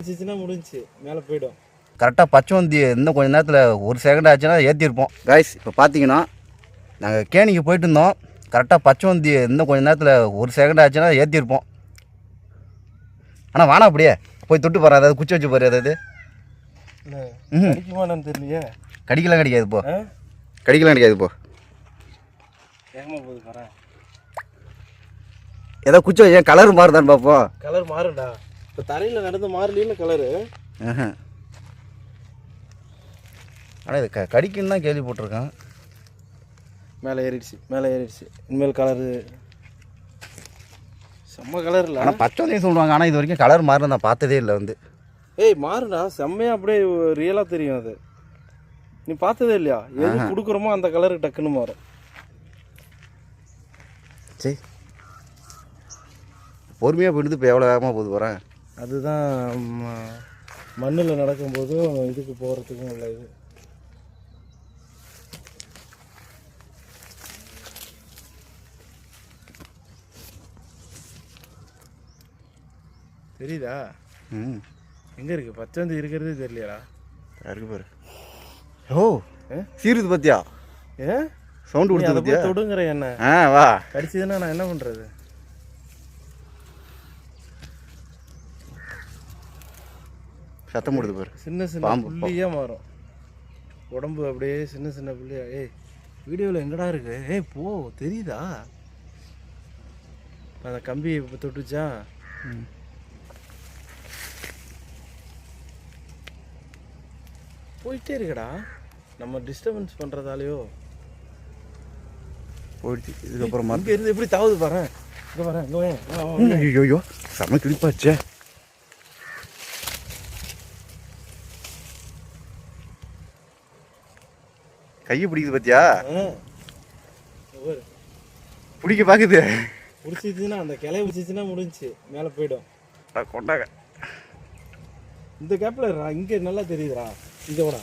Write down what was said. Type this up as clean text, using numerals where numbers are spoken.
பிடிச்சிச்சுன்னா முடிஞ்சு மேலே போயிடும். கரெக்டாக பச்சை வந்தி இன்னும் கொஞ்சம் நேரத்தில் ஒரு செகண்ட் ஆச்சுன்னா ஏற்றிருப்போம். கைஸ் இப்போ பார்த்தீங்கன்னா நாங்கள் கேணிக்கு போயிட்டு இருந்தோம். கரெக்டாக பச்சை வந்தி இன்னும் கொஞ்சம் நேரத்தில் ஒரு செகண்ட் ஆச்சுன்னா ஏற்றிருப்போம். ஆனால் வானா அப்படியே போய் தொட்டு போகிறேன். அதாவது குச்சி வச்சு போகிற அதாவது கடிக்குமான்னு தெரியலையே. கடிக்கலாம் கிடைக்காது போ, கடிக்கலாம் கிடைக்காது போ. ஏகமாக போகுது போகிறேன். ஏதோ குச்சி வச்சு கலர் மாறுதான்னு பார்ப்போம். கலர் மாறுண்டா. இப்போ தரையில் நடந்து மாறலின்னு கலரு. ஆனால் இது கடிக்குன்னு தான் கேள்விப்பட்டிருக்கேன். மேலே ஏறிடுச்சு, மேலே ஏறிடுச்சு. இனிமேல் கலரு செம்ம கலர் இல்லை. ஆனால் பச்சை வந்தையும் சொல்லுவாங்க. ஆனால் இது வரைக்கும் கலர் மாறுன்னு நான் பார்த்ததே இல்லை வந்து. ஏய் மாறுடா, செம்மையாக அப்படியே ரியலாக தெரியும் அது. நீ பார்த்ததே இல்லையா? எது கொடுக்குறோமோ அந்த கலருக்கு டக்குன்னு மாறும். சரி பொறுமையாக போயிடுது. இப்போ எவ்வளோ வேகமாக போகுது போகிறேன். அதுதான் மண்ணில் நடக்கும்போதும் இதுக்கு போகிறதுக்கும் இல்லை. இது தெரியுதா? எங்கே இருக்குது பச்சை இருக்கிறதே தெரியலையாடா? இருக்கு பாரு. ஓ சீருது பார்த்தியா? ஏன் சவுண்டு கொடுத்து தொடுங்கிற என்ன? வா கடிச்சதுன்னா நான் என்ன பண்ணுறது? சத்தம் போடுது பாரு. சின்ன சின்ன புள்ளியாக மாறும் உடம்பு அப்படியே சின்ன சின்ன புள்ளியா. ஏய் வீடியோவில் எங்கடா இருக்கு? ஏய் போ, தெரியுதா? அந்த கம்பி இப்போ தொட்டுச்சா? போயிட்டே இருக்கடா. நம்ம டிஸ்டர்பன்ஸ் பண்ணுறதாலையோ போயிடுச்சு. இதுக்கப்புறம் இங்கே இருந்து எப்படி தாவுது பாரு. இங்கே வரேன், இங்கே ஐயோ செம கிளிப்பாச்சே. கையை பிடிக்குது பார்த்தியா? பிடிக்க பார்க்குது. பிடிச்சிச்சுன்னா அந்த கிளைய பிடிச்சிச்சுன்னா முடிஞ்சு மேலே போயிடும். கொண்டாங்க இந்த கேப்பில் இங்கே நல்லா தெரியுதுடா. இங்கே கூட